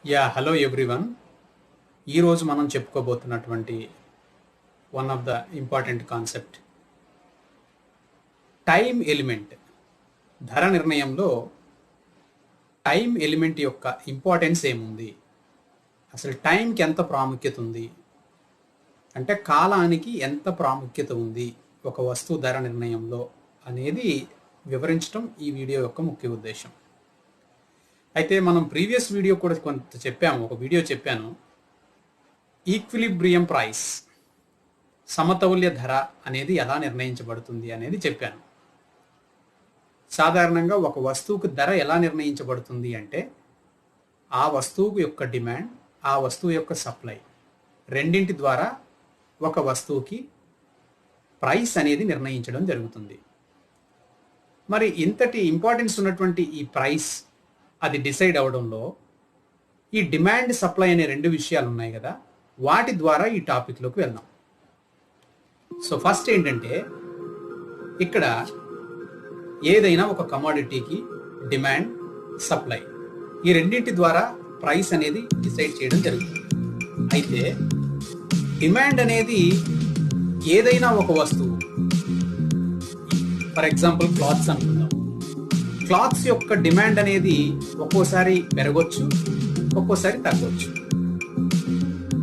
Hello everyone. ఈరోజు మనం చెప్పుకోబోతున్నటువంటి one of the important concept time element. ధర నిర్ణయంలో టైం ఎలిమెంట్ యొక్క ఇంపార్టెన్స్ ఏముంది, అసలు టైంకి ఎంత ప్రాముఖ్యత ఉంది, అంటే కాలానికి ఎంత ప్రాముఖ్యత ఉంది ఒక వస్తువు ధర నిర్ణయంలో అనేది వివరించడం ఈ వీడియో యొక్క ముఖ్య ఉద్దేశం. అయితే మనం ప్రీవియస్ వీడియో కూడా కొంత చెప్పాము, ఒక వీడియో చెప్పాను, ఈక్విలిబ్రియం ప్రైస్, సమతౌల్య ధర అనేది ఎలా నిర్ణయించబడుతుంది అనేది చెప్పాను. సాధారణంగా ఒక వస్తువుకు ధర ఎలా నిర్ణయించబడుతుంది అంటే ఆ వస్తువు యొక్క డిమాండ్, ఆ వస్తువు యొక్క సప్లై రెండింటి ద్వారా ఒక వస్తువుకి ప్రైస్ అనేది నిర్ణయించడం జరుగుతుంది. మరి ఇంతటి ఇంపార్టెన్స్ ఉన్నటువంటి ఈ ప్రైస్ అది డిసైడ్ అవడంలో ఈ డిమాండ్ సప్లై అనే రెండు విషయాలు ఉన్నాయి కదా, వాటి ద్వారా ఈ టాపిక్లోకి వెళ్దాం. సో ఫస్ట్ ఏంటంటే, ఇక్కడ ఏదైనా ఒక కమోడిటీకి డిమాండ్, సప్లై ఈ రెండింటి ద్వారా ప్రైస్ అనేది డిసైడ్ చేయడం జరుగుతుంది. అయితే డిమాండ్ అనేది ఏదైనా ఒక వస్తువు, ఫర్ ఎగ్జాంపుల్ క్లాత్స్ అనుకుందాం. క్లాత్స్ యొక్క డిమాండ్ అనేది ఒక్కోసారి పెరగొచ్చు, ఒక్కోసారి తగ్గొచ్చు.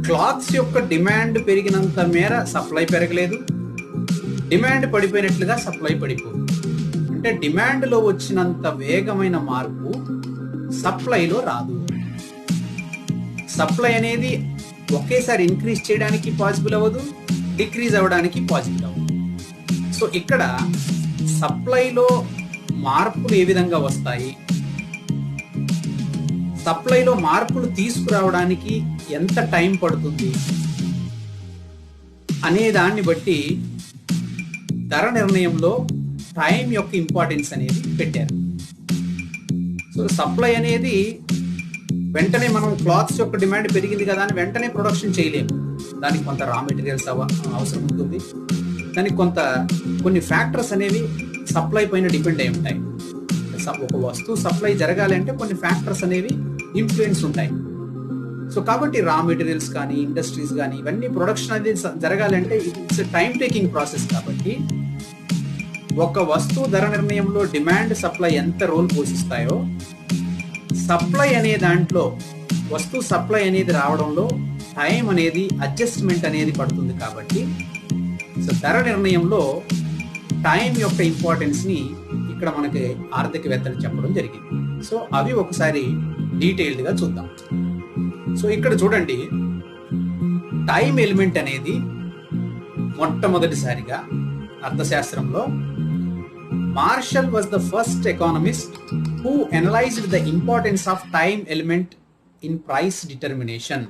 క్లాత్స్ యొక్క డిమాండ్ పెరిగినంత మేర సప్లై పెరగలేదు, డిమాండ్ పడిపోయినట్లుగా సప్లై పడిపోతుంది. అంటే డిమాండ్లో వచ్చినంత వేగమైన మార్పు సప్లైలో రాదు. సప్లై అనేది ఒకేసారి ఇంక్రీజ్ చేయడానికి పాసిబుల్ అవ్వదు, డిక్రీజ్ అవ్వడానికి పాసిబుల్ అవ్వదు. సో ఇక్కడ సప్లైలో మార్పులు ఏ విధంగా వస్తాయి, సప్లైలో మార్పులు తీసుకురావడానికి ఎంత టైం పడుతుంది అనే దాన్ని బట్టి ధర నిర్ణయంలో టైం యొక్క ఇంపార్టెన్స్ అనేది పెట్టారు. సో సప్లై అనేది వెంటనే మనం క్లాత్స్ యొక్క డిమాండ్ పెరిగింది కదా అని వెంటనే ప్రొడక్షన్ చేయలేము. దానికి కొంత రా మెటీరియల్స్ అవసరం ఉంటుంది. దానికి కొన్ని ఫ్యాక్టర్స్ అనేవి సప్లై పైన డిపెండ్ అయి ఉంటాయి. ఒక వస్తువు సప్లై జరగాలి అంటే కొన్ని ఫ్యాక్టర్స్ అనేవి ఇన్ఫ్లుయెన్స్ ఉంటాయి. సో కాబట్టి రా మెటీరియల్స్ కానీ, ఇండస్ట్రీస్ కానీ, ఇవన్నీ ప్రొడక్షన్ అనేది జరగాలంటే ఇట్స్ టైం టేకింగ్ ప్రాసెస్. కాబట్టి ఒక వస్తువు ధర నిర్ణయంలో డిమాండ్, సప్లై ఎంత రోల్ పోషిస్తాయో, సప్లై అనే దాంట్లో వస్తువు సప్లై అనేది రావడంలో టైం అనేది, అడ్జస్ట్మెంట్ అనేది పడుతుంది. కాబట్టి సో ధర నిర్ణయంలో టైం యొక్క ఇంపార్టెన్స్ ని ఇక్కడ మనకి ఆర్థికవేత్తలు చెప్పడం జరిగింది. సో అవి ఒకసారి డీటెయిల్డ్ గా చూద్దాం. సో ఇక్కడ చూడండి, టైం ఎలిమెంట్ అనేది మొట్టమొదటిసారిగా అర్థశాస్త్రంలో Marshall was the first economist who analysed the importance of time element in price determination.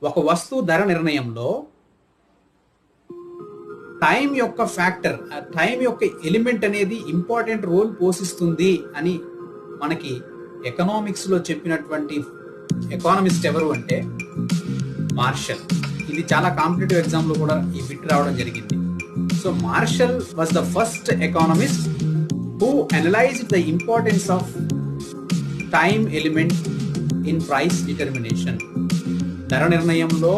ఒక వస్తువు ధర నిర్ణయంలో టైం యొక్క ఫ్యాక్టర్, టైం యొక్క ఎలిమెంట్ అనేది ఇంపార్టెంట్ రోల్ పోషిస్తుంది అని మనకి ఎకనామిక్స్ లో చెప్పినటువంటి ఎకానమిస్ట్ ఎవరు అంటే మార్షల్. ఇది చాలా కాంపిటేటివ్ ఎగ్జామ్ లో కూడా ఈ బిట్ రావడం జరిగింది. So Marshall was the first economist who analysed the importance of time element in price determination. ధర నిర్ణయంలో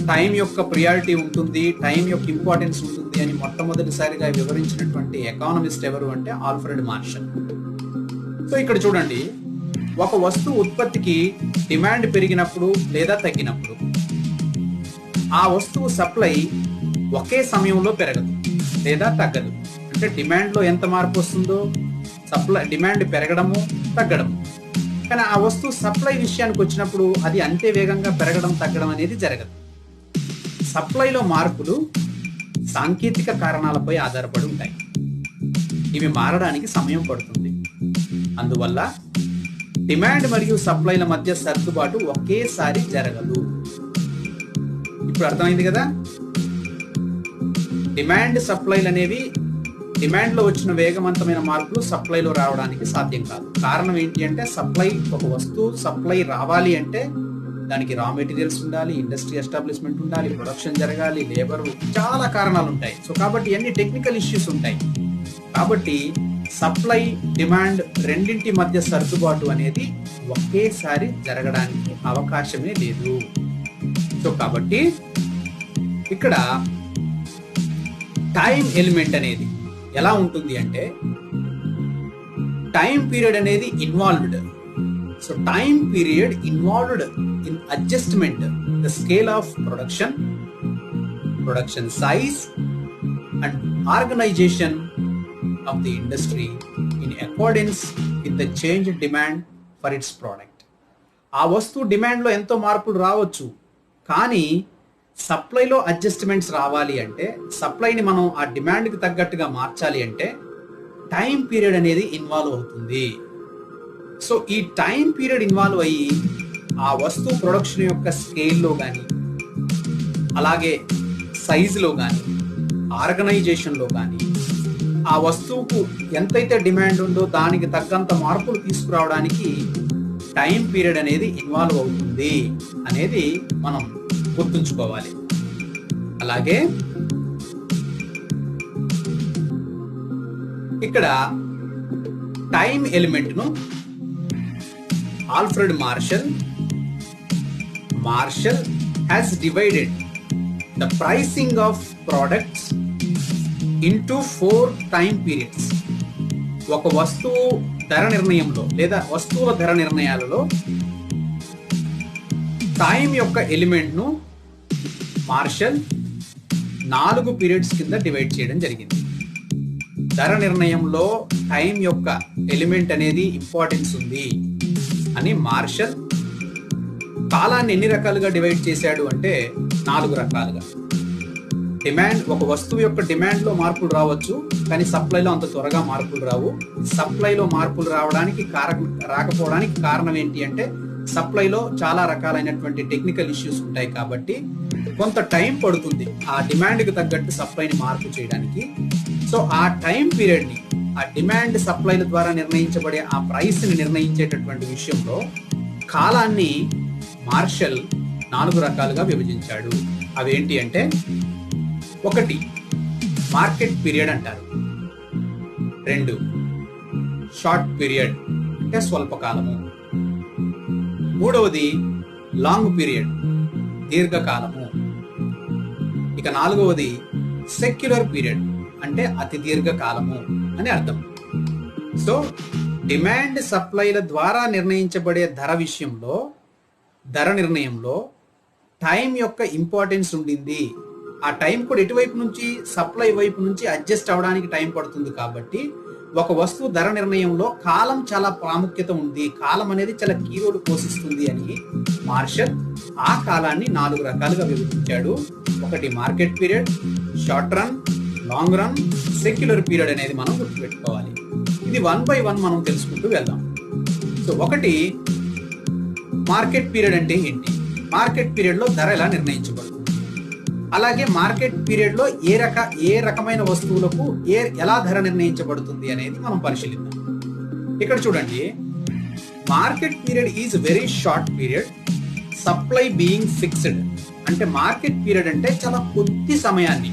టైం యొక్క ప్రియారిటీ ఉంటుంది, టైం యొక్క ఇంపార్టెన్స్ ఉంటుంది అని మొట్టమొదటిసారిగా వివరించినటువంటి ఎకానమిస్ట్ ఎవరు అంటే ఆల్ఫ్రెడ్ మార్షల్. సో ఇక్కడ చూడండి, ఒక వస్తువు ఉత్పత్తికి డిమాండ్ పెరిగినప్పుడు లేదా తగ్గినప్పుడు ఆ వస్తువు సప్లై ఒకే సమయంలో పెరగదు లేదా తగ్గదు. అంటే డిమాండ్లో ఎంత మార్పు వస్తుందో డిమాండ్ పెరగడము, తగ్గడము. కానీ ఆ వస్తువు సప్లై విషయానికి వచ్చినప్పుడు అది అంతే వేగంగా పెరగడం, తగ్గడం అనేది జరగదు. సప్లైలో మార్పులు సాంకేతిక కారణాలపై ఆధారపడి ఉంటాయి. ఇవి మారడానికి సమయం పడుతుంది. అందువల్ల డిమాండ్ మరియు సప్లైల మధ్య సర్దుబాటు ఒకేసారి జరగదు. ఇప్పుడు అర్థమైంది కదా, డిమాండ్, సప్లైలు అనేవి డిమాండ్లో వచ్చిన వేగవంతమైన మార్పులు సప్లైలో రావడానికి సాధ్యం కాదు. కారణం ఏంటి అంటే ఒక వస్తువు సప్లై రావాలి అంటే దానికి రా మెటీరియల్స్ ఉండాలి, ఇండస్ట్రీ ఎస్టాబ్లిష్మెంట్ ఉండాలి, ప్రొడక్షన్ జరగాలి, లేబర్, చాలా కారణాలు ఉంటాయి. సో కాబట్టి అన్ని టెక్నికల్ ఇష్యూస్ ఉంటాయి. కాబట్టి సప్లై డిమాండ్ రెండింటి మధ్య సర్దుబాటు అనేది ఒకేసారి జరగడానికి అవకాశమే లేదు. సో కాబట్టి ఇక్కడ టైం ఎలిమెంట్ అనేది ఎలా ఉంటుంది అంటే టైం పీరియడ్ అనేది involved. So time period involved in adjustment the scale of production size and organisation of the industry in accordance with the change in demand for its product. ఆ వస్తువు డిమాండ్లో ఎంతో మార్పులు రావచ్చు, కానీ సప్లైలో అడ్జస్ట్మెంట్స్ రావాలి అంటే, సప్లైని మనం ఆ డిమాండ్కి తగ్గట్టుగా మార్చాలి అంటే టైం పీరియడ్ అనేది ఇన్వాల్వ్ అవుతుంది. సో ఈ టైం పీరియడ్ ఇన్వాల్వ్ అయ్యి ఆ వస్తువు ప్రొడక్షన్ యొక్క స్కేల్లో కానీ, అలాగే సైజులో కానీ, ఆర్గనైజేషన్లో కానీ ఆ వస్తువుకు ఎంతైతే డిమాండ్ ఉందో దానికి తగ్గంత మార్పులు తీసుకురావడానికి టైం పీరియడ్ అనేది ఇన్వాల్వ్ అవుతుంది అనేది మనం గుర్తుంచుకోవాలి. అలాగే ఇక్కడ టైం ఎలిమెంట్ ను Alfred martial has divided the pricing of products into 4 time periods. ఒక వస్తువు ధర నిర్ణయంలో లేదా వస్తువుల ధర నిర్ణయాలలో టైం యొక్క ఎలిమెంట్ ను మార్షల్ 4 పీరియడ్స్ కింద డివైడ్ చేయడం జరిగింది. ధర నిర్ణయంలో టైం యొక్క ఎలిమెంట్ అనేది ఇంపార్టెన్స్ ఉంది అని మార్షల్ కాలాన్ని ఎన్ని రకాలుగా డివైడ్ చేశాడు అంటే 4 రకాలుగా. డిమాండ్, ఒక వస్తువు యొక్క డిమాండ్లో మార్పులు రావచ్చు, కానీ సప్లైలో అంత త్వరగా మార్పులు రావు. సప్లైలో మార్పులు రాకపోవడానికి కారణం ఏంటి అంటే సప్లైలో చాలా రకాలైనటువంటి టెక్నికల్ ఇష్యూస్ ఉంటాయి కాబట్టి కొంత టైం పడుతుంది ఆ డిమాండ్కి తగ్గట్టు సప్లైని మార్పు చేయడానికి. సో ఆ టైం పీరియడ్ని, ఆ డిమాండ్ సప్లైల ద్వారా నిర్ణయించబడే ఆ ప్రైస్ని నిర్ణయించేటటువంటి విషయంలో కాలాన్ని మార్షల్ 4 రకాలుగా విభజించాడు. అవేంటి అంటే, 1 మార్కెట్ పీరియడ్ అంటారు, 2 షార్ట్ పీరియడ్ అంటే స్వల్పకాలము, 3వది లాంగ్ పీరియడ్ దీర్ఘకాలము, ఇక 4వది సెక్యులర్ పీరియడ్ అంటే అతి దీర్ఘకాలము అని అర్థం. సో డిమాండ్ సప్లైల ద్వారా నిర్ణయించబడే ధర నిర్ణయంలో టైం యొక్క ఇంపార్టెన్స్ ఉండింది. ఆ టైం కూడా ఎటువైపు నుంచి, సప్లై వైపు నుంచి అడ్జస్ట్ అవడానికి టైం పడుతుంది. కాబట్టి ఒక వస్తువు ధర నిర్ణయంలో కాలం చాలా ప్రాముఖ్యత ఉంది, కాలం అనేది చాలా కీ రోల్ పోషిస్తుంది అని మార్షల్ ఆ కాలాన్ని 4 రకాలుగా విభజించాడు. 1 market period, short run, long run, secular period అనేది మనం గుర్తుపెట్టుకోవాలి. ఇది 1 by 1 మనం తెలుసుకుంటూ వెళ్దాం. సో 1 మార్కెట్ పీరియడ్ అంటే ఏంటి, మార్కెట్ పీరియడ్ లో ధర ఎలా నిర్ణయించబడుతుంది, అలాగే మార్కెట్ పీరియడ్ లో ఏ రకమైన వస్తువులకు ఎలా ధర నిర్ణయించబడుతుంది అనేది మనం పరిశీలిద్దాం. ఇక్కడ చూడండి, market period is very short period, supply being fixed. అంటే మార్కెట్ పీరియడ్ అంటే చాలా కొద్ది సమయాన్ని,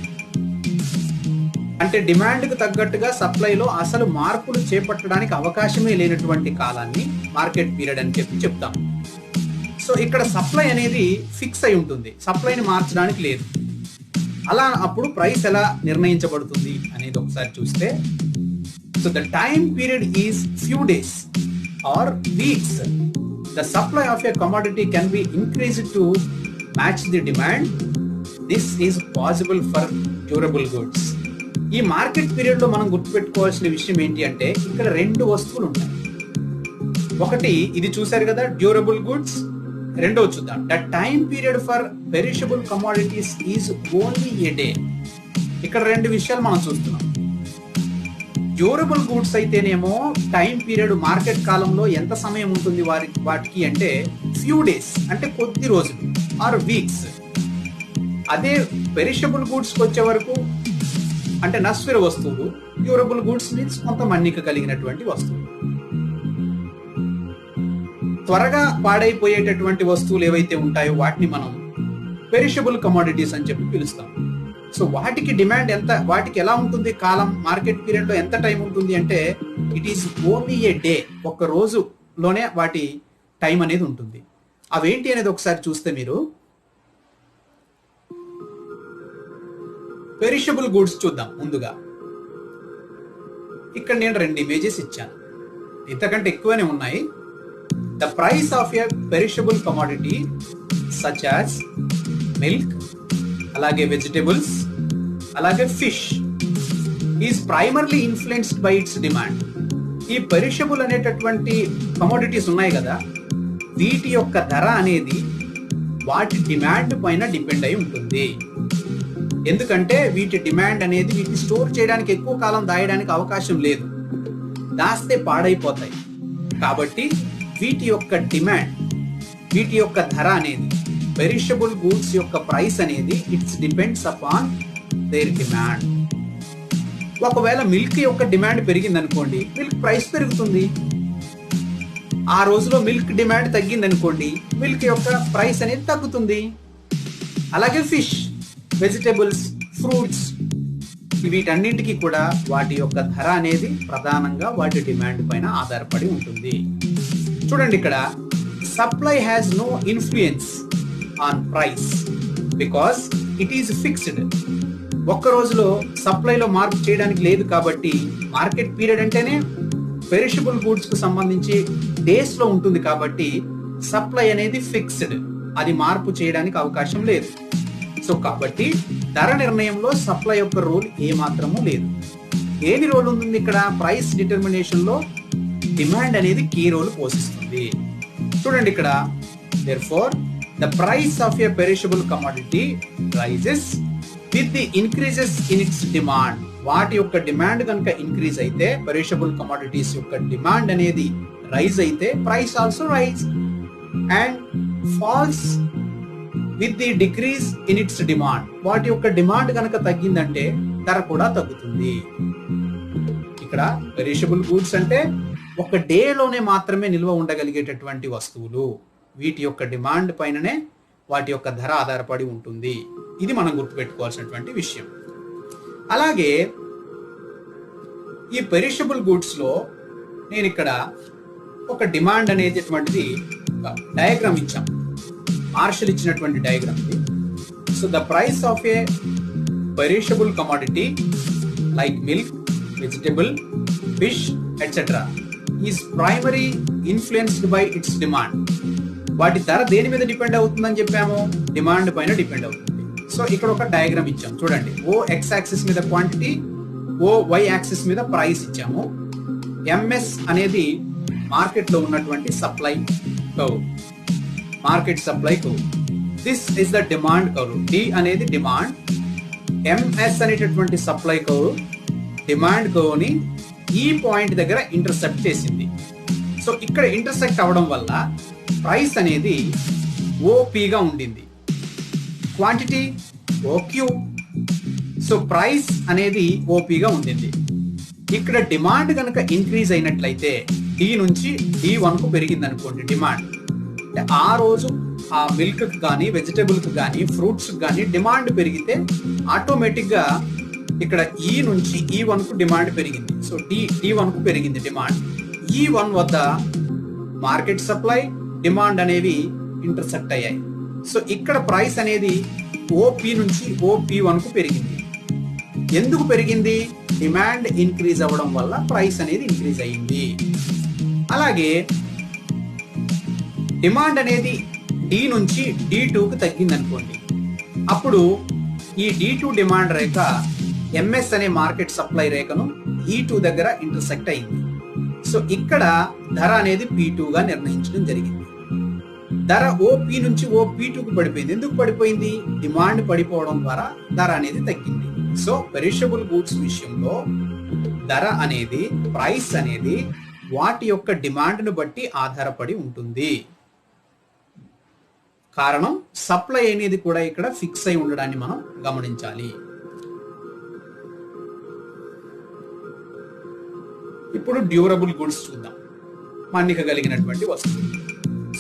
అంటే డిమాండ్ కు తగ్గట్టుగా సప్లైలో అసలు మార్పులు చేపట్టడానికి అవకాశమే లేనటువంటి కాలాన్ని మార్కెట్ పీరియడ్ అని చెప్తాం. సో ఇక్కడ సప్లై అనేది ఫిక్స్ అయి ఉంటుంది, సప్లైని మార్చడానికి లేదు. అలా అప్పుడు ప్రైస్ ఎలా నిర్ణయించబడుతుంది అనేది ఒకసారి చూస్తే, so the time period is few days or weeks. The supply of a commodity can be increased to match the demand. This is possible for durable goods. ఈ మార్కెట్ పీరియడ్ లో మనం గుర్తుపెట్టుకోవాల్సిన విషయం ఏంటి అంటే, ఇక్కడ 2 వస్తువులు ఉంటాయి. 1 ఇది చూసారు కదా, డ్యూరబుల్ గుడ్స్. 2వ చూద్దాం, the time period for perishable commodities is only A day. ఇక్కడ 2 విషయాలు మనం చూస్తున్నాం. డ్యూరబుల్ గూడ్స్ అయితేనేమో టైం పీరియడ్ మార్కెట్ కాలంలో ఎంత సమయం ఉంటుంది వాటికి అంటే ఫ్యూ డేస్, అంటే కొద్ది రోజులు ఆర్ వీక్స్. అదే పెరిషబుల్ గూడ్స్ వచ్చే వరకు అంటే నశ్వర వస్తువులు, డ్యూరబుల్ గూడ్స్ మీన్స్ కొంత మన్నిక కలిగినటువంటి వస్తువులు. త్వరగా పాడైపోయేటటువంటి వస్తువులు ఏవైతే ఉంటాయో వాటిని మనం పెరిషబుల్ కమోడిటీస్ అని చెప్పి పిలుస్తాం. సో వాటికి డిమాండ్ ఎంత, వాటికి ఎలా ఉంటుంది కాలం, మార్కెట్ పీరియడ్ లో ఎంత టైం ఉంటుంది అంటే it is only A day, ఒక్క రోజులోనే వాటి టైం అనేది ఉంటుంది. అవేంటి అనేది ఒకసారి చూస్తే మీరు పెరిషబుల్ గూడ్స్ చూద్దాం. ముందుగా ఇక్కడ నేను 2 ఇమేజెస్ ఇచ్చాను, ఇంతకంటే ఎక్కువనే ఉన్నాయి. The price of a perishable commodity such as milk, అలాగే వెజిటబుల్స్, అలాగే fish is primarily influenced by it's demand. ఈ పెరిషబుల్ అనేటటువంటి కమోడిటీస్ ఉన్నాయి కదా, వీటి యొక్క ధర అనేది వాటి డిమాండ్ పైన డిపెండ్ అయి ఉంటుంది. ఎందుకంటే వీటి డిమాండ్ అనేది, వీటిని స్టోర్ చేయడానికి ఎక్కువ కాలం దాయడానికి అవకాశం లేదు, దాస్తే పాడైపోతాయి. కాబట్టి వీటి యొక్క డిమాండ్, వీటి యొక్క ధర అనేది, పెరిషబుల్ గూడ్స్ యొక్క ప్రైస్ అనేది it's depends upon there demand. ఒకవేళ మిల్క్ యొక్క డిమాండ్ పెరిగింది అనుకోండి, మిల్క్ ప్రైస్ పెరుగుతుంది. ఆ రోజులో మిల్క్ డిమాండ్ తగ్గింది అనుకోండి, మిల్క్ యొక్క ప్రైస్ అనేది తగ్గుతుంది. అలాగే ఫిష్, వెజిటబుల్స్, ఫ్రూట్స్, వీటన్నింటికి కూడా వాటి యొక్క ధర అనేది ప్రధానంగా వాటి డిమాండ్ పైన ఆధారపడి ఉంటుంది. చూడండి, ఇక్కడ supply has no influence on price because it is fixed. ఒక్క రోజులో సప్లైలో మార్పు చేయడానికి లేదు కాబట్టి, మార్కెట్ పీరియడ్ అంటేనే పెరిషబుల్ గూడ్స్ కు సంబంధించి డేస్ లో ఉంటుంది కాబట్టి సప్లై అనేది ఫిక్స్డ్, అది మార్పు చేయడానికి అవకాశం లేదు. సో కాబట్టి ధర నిర్ణయంలో సప్లై యొక్క రోల్ ఏ మాత్రము లేదు. ఏమి రోల్ ఉంది ఇక్కడ? ప్రైస్ డిటర్మినేషన్ లో డిమాండ్ అనేది కీ రోల్ పోషిస్తుంది. చూడండి ఇక్కడ, therefore the price of a perishable commodity rises with the increases in its demand. వాటి యొక్క డిమాండ్ కనుక ఇంక్రీజ్ అయితే, పెరిషబుల్ కమోడిటీస్ యొక్క డిమాండ్ అనేది రైజ్ అయితే, price also rise and falls with the decrease in its demand. వాటి యొక్క demand కనుక తగ్గిందంటే ధర కూడా తగ్గుతుంది. ఇక్కడ పెరిషబుల్ గూడ్స్ అంటే ఒక డే లోనే మాత్రమే నిల్వ ఉండగలిగేటటువంటి వస్తువులు, వీటి యొక్క డిమాండ్ పైననే వాటి యొక్క ధర ఆధారపడి ఉంటుంది. ఇది మనం గుర్తుపెట్టుకోవాల్సినటువంటి విషయం. అలాగే ఈ పెరిషబుల్ గూడ్స్ లో నేను ఇక్కడ ఒక డిమాండ్ అనేటటువంటిది డయాగ్రామ్ ఇచ్చాం, మార్షల్ ఇచ్చినటువంటి డయాగ్రామ్ ఇది. So the price of A perishable commodity like milk, vegetable, fish etcetera is primary influenced by it's demand. వాటి ధర దేని మీద డిపెండ్ అవుతుందని చెప్పాము? డిమాండ్ పైన డిపెండ్ అవుతుంది. సో ఇక్కడ ఒక డయాగ్రామ్ ఇచ్చాము చూడండి. ఓ ఎక్స్ యాక్సిస్ మీద క్వాంటిటీ, ఓ వై యాక్సిస్ మీద ప్రైస్ ఇచ్చాము. ఎంఎస్ అనేది మార్కెట్ లో ఉన్నటువంటి supply curve, market supply curve. This is the demand curve. D అనేది డిమాండ్, ఎంఎస్ అనేటటువంటి సప్లై కర్వ్ డిమాండ్ కర్వ్ ని ఈ పాయింట్ దగ్గర ఇంటర్సెప్ట్ చేసింది. సో ఇక్కడ ఇంటర్సెక్ట్ అవడం వల్ల ప్రైస్ అనేది ఓపీగా ఉండింది, క్వాంటిటీ ఓక్యూ. సో ప్రైస్ అనేది ఓపీగా ఉండింది. ఇక్కడ డిమాండ్ కనుక ఇంక్రీజ్ అయినట్లయితే డి నుంచి D1 కు పెరిగింది అనుకోండి డిమాండ్, అంటే ఆ రోజు ఆ మిల్క్ కానీ, వెజిటబుల్ కు కానీ, ఫ్రూట్స్ కానీ డిమాండ్ పెరిగితే ఆటోమేటిక్ గా ఇక్కడ ఈ నుంచి E1 కు డిమాండ్ పెరిగింది. సో D1 కు పెరిగింది డిమాండ్. E1 వద్ద మార్కెట్ సప్లై, డిమాండ్ అనేవి ఇంటర్సెక్ట్ అయ్యాయి. సో ఇక్కడ ప్రైస్ అనేది ఓపీ నుంచి OP1 కు పెరిగింది. ఎందుకు పెరిగింది? డిమాండ్ ఇంక్రీజ్ అవ్వడం వల్ల ప్రైస్ అనేది ఇంక్రీజ్ అయ్యింది. అలాగే డిమాండ్ అనేది డి నుంచి D2 కు తగ్గింది అనుకోండి, అప్పుడు ఈ D2 డిమాండ్ రేఖ ఎంఎస్ అనే మార్కెట్ సప్లై రేఖను E2 దగ్గర ఇంటర్సెక్ట్ అయింది. సో ఇక్కడ ధర అనేది P2 గా నిర్ణయించడం జరిగింది. ధర OP నుంచి OP2 కు పడిపోయింది. ఎందుకు పడిపోయింది? డిమాండ్ పడిపోవడం ద్వారా ధర అనేది తగ్గింది. సో పెరిషబుల్ గూడ్స్ విషయంలో ధర అనేది, ప్రైస్ అనేది వాటి యొక్క డిమాండ్ ను బట్టి ఆధారపడి ఉంటుంది. కారణం సప్లై అనేది కూడా ఇక్కడ ఫిక్స్ అయి ఉండడాన్ని మనం గమనించాలి. ఇప్పుడు డ్యూరబుల్ గుడ్స్ చూద్దాం, మన్నిక కలిగినటువంటి వస్తువులు.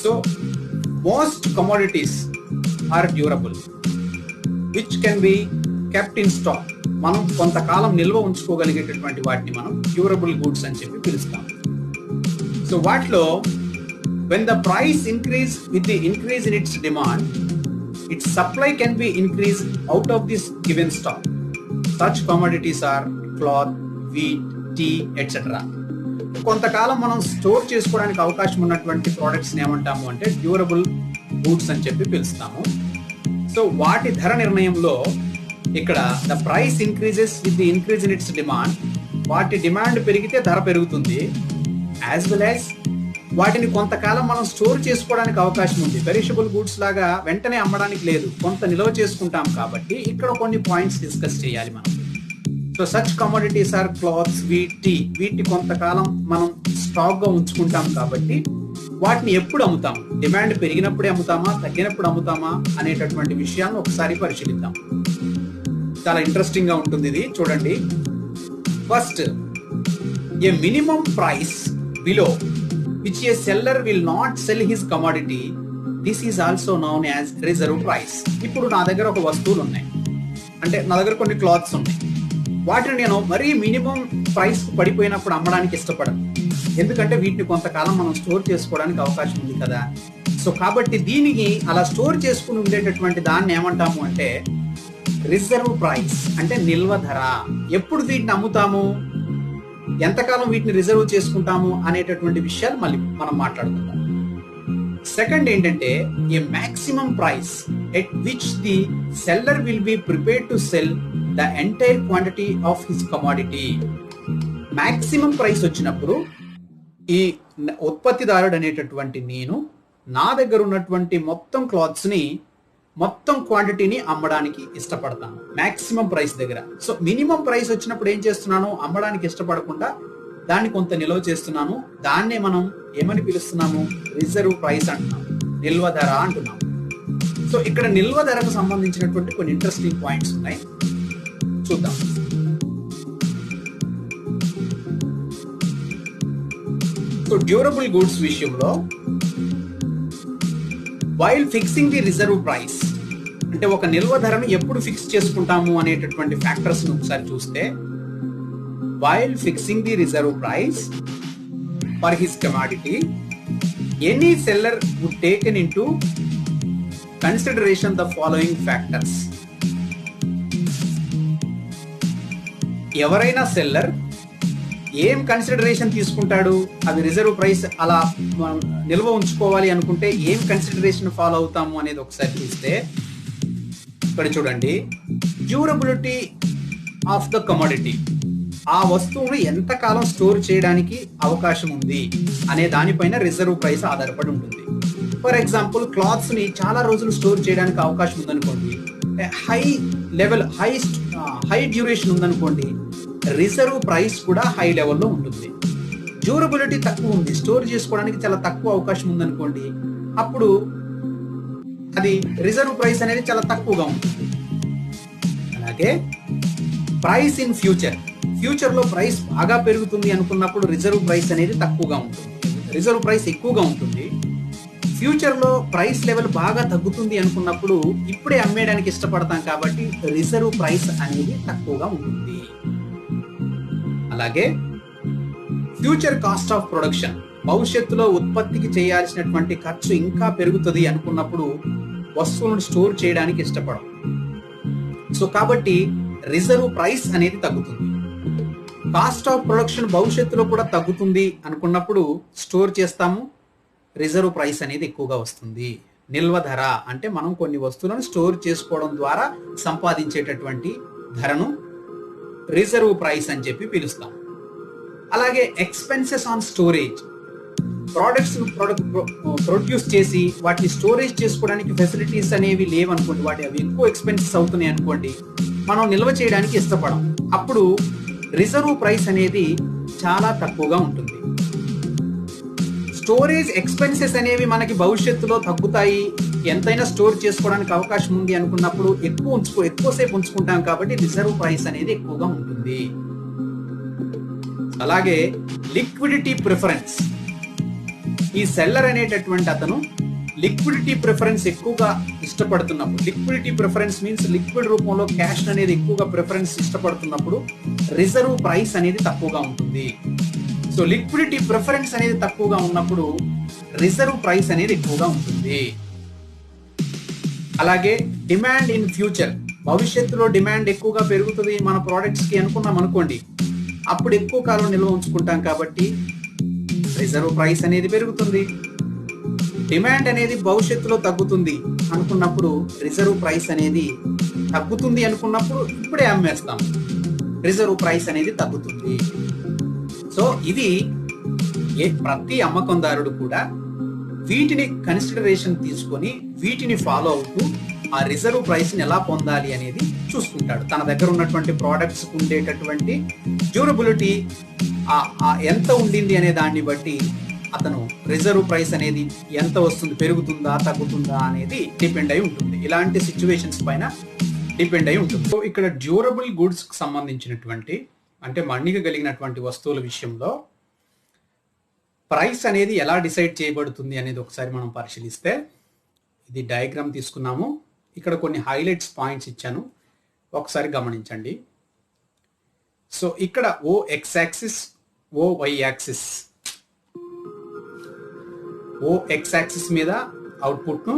So most commodities are durable, which can be kept in stock, మనం కొంతకాలం నిల్వ ఉంచుకోగలిగేటటువంటి వాటిని మనం డ్యూరబుల్ గూడ్స్ అని చెప్పి పిలుస్తాం. సో వాటిలో when the price increase with the increase in its demand, its supply can be increased out of this given stock. Such commodities are cloth, wheat, tea, etc. కొంతకాలం మనం స్టోర్ చేసుకోవడానికి అవకాశం ఉన్నటువంటి products ఏమంటాము అంటే డ్యూరబుల్ గూడ్స్ అని చెప్పి పిలుస్తాము. సో వాటి ధర నిర్ణయంలో ఇక్కడ the price increases with the increase in its demand, వాటి డిమాండ్ పెరిగితే ధర పెరుగుతుంది. యాజ్ వెల్ యాజ్ వాటిని కొంతకాలం మనం స్టోర్ చేసుకోవడానికి అవకాశం ఉంది. పెరిషబుల్ గూడ్స్ లాగా వెంటనే అమ్మడానికి లేదు, కొంత నిల్వ చేసుకుంటాం. కాబట్టి ఇక్కడ కొన్ని పాయింట్స్ డిస్కస్ చేయాలి మనం. So such commodities are clothes, wheat, tea. వీటిని కొంతకాలం మనం స్టాక్ గా ఉంచుకుంటాం కాబట్టి వాటిని ఎప్పుడు అమ్ముతాము, డిమాండ్ పెరిగినప్పుడే అమ్ముతామా, తగ్గినప్పుడు అమ్ముతామా అనేటటువంటి విషయాన్ని ఒకసారి పరిశీలిద్దాం. చాలా ఇంట్రెస్టింగ్ గా ఉంటుంది ఇది, చూడండి. First, A minimum price below which a seller will not sell his commodity, this is also known as reserve price. ఇప్పుడు నా దగ్గర ఒక వస్తువులు ఉన్నాయి, అంటే నా దగ్గర కొన్ని క్లాత్స్ ఉన్నాయి. వాటిని నేను మరీ మినిమం ప్రైస్ పడిపోయినప్పుడు అమ్మడానికి ఇష్టపడను, ఎందుకంటే వీటిని కొంతకాలం మనం స్టోర్ చేసుకోవడానికి అవకాశం ఉంది కదా. సో కాబట్టి దీనికి అలా స్టోర్ చేసుకుని ఉండేటటువంటి దాన్ని ఏమంటాము అంటే రిజర్వ్ ప్రైస్, అంటే నిల్వ ధర. ఎప్పుడు వీటిని అమ్ముతాము, ఎంతకాలం వీటిని రిజర్వ్ చేసుకుంటాము అనేటటువంటి విషయాలు మళ్ళీ మనం మాట్లాడుకుందాం. సెకండ్ ఏంటంటే a maximum price at which the seller will be prepared to sell the entire quantity of his commodity. Maximum price వచ్చినప్పుడు ఈ ఉత్పత్తిదారుడు అనేటటువంటి నేను నా దగ్గర ఉన్నటువంటి మొత్తం క్లాత్స్ ని, మొత్తం క్వాంటిటీని అమ్మడానికి ఇష్టపడతాను మాక్సిమం ప్రైస్ దగ్గర. సో మినిమం ప్రైస్ వచ్చినప్పుడు ఏం చేస్తున్నాను, అమ్మడానికి ఇష్టపడకుండా దాన్ని కొంత నిల్వ చేస్తున్నాను. దాన్నే మనం ఏమని పిలుస్తున్నాము, రిజర్వ్ ప్రైస్ అంటున్నాము, నిల్వ ధర అంటున్నాము. సో ఇక్కడ నిల్వ ధరకు సంబంధించినటువంటి కొన్ని ఇంట్రెస్టింగ్ పాయింట్స్ ఉన్నాయి, చూద్దాం. సో డ్యూరబుల్ గూడ్స్ విషయంలో while fixing the reserve price, అంటే ఒక నిల్వ ధరను ఎప్పుడు ఫిక్స్ చేసుకుంటాము అనేటటువంటి ఫ్యాక్టర్స్ ను ఒకసారి చూస్తే, while fixing the reserve price for his commodity any seller would taken into consideration the following factors. ఎవరైనా సెల్లర్ ఏం కన్సిడరేషన్ తీసుకుంటాడు, అది రిజర్వ్ ప్రైస్ అలా నిల్వ ఉంచుకోవాలి అనుకుంటే ఏం కన్సిడరేషన్ ఫాలో అవుతాము అనేది ఒకసారి చూస్తే, ఇక్కడ చూడండి, డ్యూరబిలిటీ ఆఫ్ ద కమోడిటీ, ఆ వస్తువును ఎంతకాలం స్టోర్ చేయడానికి అవకాశం ఉంది అనే దానిపైన రిజర్వ్ ప్రైస్ ఆధారపడి ఉంటుంది. ఫర్ ఎగ్జాంపుల్, క్లాత్స్ ని చాలా రోజులు స్టోర్ చేయడానికి అవకాశం ఉందనుకోండి, హై లెవెల్ హై డ్యూరేషన్ ఉందనుకోండి, రిజర్వ్ ప్రైస్ కూడా హై లెవెల్లో ఉంటుంది. డ్యూరబిలిటీ తక్కువ ఉంది, స్టోర్ చేసుకోవడానికి చాలా తక్కువ అవకాశం ఉందనుకోండి, అప్పుడు అది రిజర్వ్ ప్రైస్ అనేది చాలా తక్కువగా ఉంటుంది. అలాగే ప్రైస్ ఇన్ ఫ్యూచర్ లో ప్రైస్ బాగా పెరుగుతుంది అనుకున్నప్పుడు రిజర్వ్ ప్రైస్ అనేది తక్కువగా ఉంటుంది, రిజర్వ్ ప్రైస్ ఎక్కువగా ఉంటుంది. ఫ్యూచర్ లో ప్రైస్ లెవెల్ బాగా తగ్గుతుంది అనుకున్నప్పుడు ఇప్పుడే అమ్మేయడానికి ఇష్టపడతాం కాబట్టి రిజర్వ్ ప్రైస్ అనేది తక్కువగా ఉంటుంది. అలాగే ఫ్యూచర్ కాస్ట్ ఆఫ్ ప్రొడక్షన్, భవిష్యత్తులో ఉత్పత్తికి చేయాల్సినటువంటి ఖర్చు ఇంకా పెరుగుతుంది అనుకున్నప్పుడు వస్తువులను స్టోర్ చేయడానికి ఇష్టపడం. సో కాబట్టి రిజర్వ్ ప్రైస్ అనేది తగ్గుతుంది. కాస్ట్ ఆఫ్ ప్రొడక్షన్ భవిష్యత్తులో కూడా తగ్గుతుంది అనుకున్నప్పుడు స్టోర్ చేస్తాము, రిజర్వ్ ప్రైస్ అనేది ఎక్కువగా వస్తుంది. నిల్వ ధర అంటే మనం కొన్ని వస్తువులను స్టోర్ చేసుకోవడం ద్వారా సంపాదించేటటువంటి ధరను రిజర్వ్ ప్రైస్ అని చెప్పి పిలుస్తాం. అలాగే expenses on storage, products produce చేసి వాటిని స్టోరేజ్ చేసుకోవడానికి ఫెసిలిటీస్ అనేవి లేవనుకోండి, అవి ఎక్కువ ఎక్స్పెన్సెస్ అవుతున్నాయి అనుకోండి, మనం నిల్వ చేయడానికి ఇష్టపడం, అప్పుడు రిజర్వ్ ప్రైస్ అనేది చాలా తక్కువగా ఉంటుంది. స్టోరేజ్ ఎక్స్పెన్సెస్ అనేవి మనకి భవిష్యత్తులో తగ్గుతాయి, ఎంతైనా స్టోర్ చేసుకోవడానికి అవకాశం ఉంది అనుకున్నప్పుడు ఎక్కువసేపు ఉంచుకుంటాం కాబట్టి రిజర్వ్ ప్రైస్ అనేది ఎక్కువగా ఉంటుంది. అలాగే లిక్విడిటీ ప్రిఫరెన్స్, ఈ సెల్లర్ అనేటటువంటి అతను లిక్విడిటీ ప్రిఫరెన్స్ ఎక్కువగా ఇష్టపడుతున్నప్పుడు, లిక్విడిటీ ప్రిఫరెన్స్ మీన్స్ లిక్విడ్ రూపంలో క్యాష్ అనేది ఎక్కువగా ప్రిఫరెన్స్ ఇష్టపడుతున్నప్పుడు రిజర్వ్ ప్రైస్ అనేది తక్కువగా ఉంటుంది. సో లిక్విడిటీ ప్రిఫరెన్స్ అనేది తక్కువగా ఉన్నప్పుడు రిజర్వ్ ప్రైస్ అనేది ఎక్కువగా ఉంటుంది. అలాగే డిమాండ్ ఇన్ ఫ్యూచర్, భవిష్యత్తులో డిమాండ్ ఎక్కువగా పెరుగుతుంది మన ప్రోడక్ట్స్ కి అనుకున్నాం అనుకోండి, అప్పుడు ఎక్కువ కాలం నిల్వ ఉంచుకుంటాం కాబట్టి రిజర్వ్ ప్రైస్ అనేది పెరుగుతుంది. డిమాండ్ అనేది భవిష్యత్తులో తగ్గుతుంది అనుకున్నప్పుడు రిజర్వ్ ప్రైస్ అనేది తగ్గుతుంది అనుకున్నప్పుడు ఇప్పుడే అమ్మేస్తాం, రిజర్వ్ ప్రైస్ అనేది తగ్గుతుంది. సో ఇది ప్రతి అమ్మకందారుడు కూడా వీటిని కన్సిడరేషన్ తీసుకొని వీటిని ఫాలో అవుతూ ఆ రిజర్వ్ ప్రైస్ ని ఎలా పొందాలి అనేది చూసుకుంటాడు. తన దగ్గర ఉన్నటువంటి ప్రోడక్ట్స్ ఉండేటటువంటి డ్యూరబిలిటీ ఎంత ఉండింది అనే దాన్ని బట్టి అతను రిజర్వ్ ప్రైస్ అనేది ఎంత వస్తుంది, పెరుగుతుందా తగ్గుతుందా అనేది డిపెండ్ అయి ఉంటుంది. ఇలాంటి సిచ్యువేషన్స్ పైన డిపెండ్ అయి ఉంటుంది. సో ఇక్కడ డ్యూరబుల్ గుడ్స్ కి సంబంధించినటువంటి అంటే మన్నిక కలిగినటువంటి వస్తువుల విషయంలో ప్రైస్ అనేది ఎలా డిసైడ్ చేయబడుతుంది అనేది ఒకసారి మనం పరిశీలిస్తే, ఇది డయాగ్రామ్ తీసుకున్నాము, ఇక్కడ కొన్ని హైలైట్స్ పాయింట్స్ ఇచ్చాను, ఒకసారి గమనించండి. సో ఇక్కడ O X axis, O Y axis, O X axis మీద అవుట్పుట్ ను,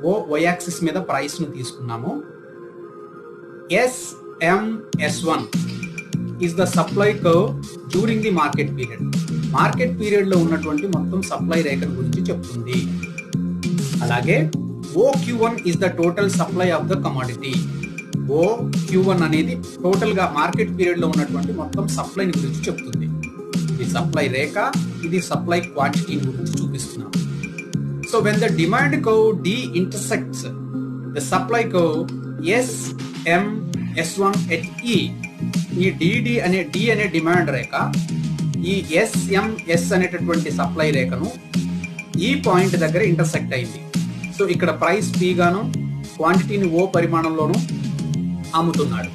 ఓ వై యాక్సిస్ మీద ప్రైస్ ను తీసుకున్నాము. SMS1 is the supply curve during the market period. Market period లో ఉన్నటువంటి మొత్తం సప్లై రేఖల గురించి చెప్తుంది. అలాగే OQ1 is the total supply of the commodity. OQ1 అనేది టోటల్ గా మార్కెట్ పీరియడ్ లో ఉన్నటువంటి మొత్తం సప్లై గురించి చెప్తుంది. ఇది సప్లై రేఖ, ఇది సప్లై క్వాంటిటీ గురించి చూపిస్తున్నాం. So when the demand curve D intersects the supply curve SMS1 at E, ఈ D అనే డిమాండ్ రేఖ ఈ SMS అనేటటువంటి సప్లై రేఖను ఈ పాయింట్ దగ్గర ఇంటర్సెక్ట్ అయింది. సో ఇక్కడ ప్రైస్ P గాను క్వాంటిటీని O పరిమాణంలోను అమ్ముతున్నాడు.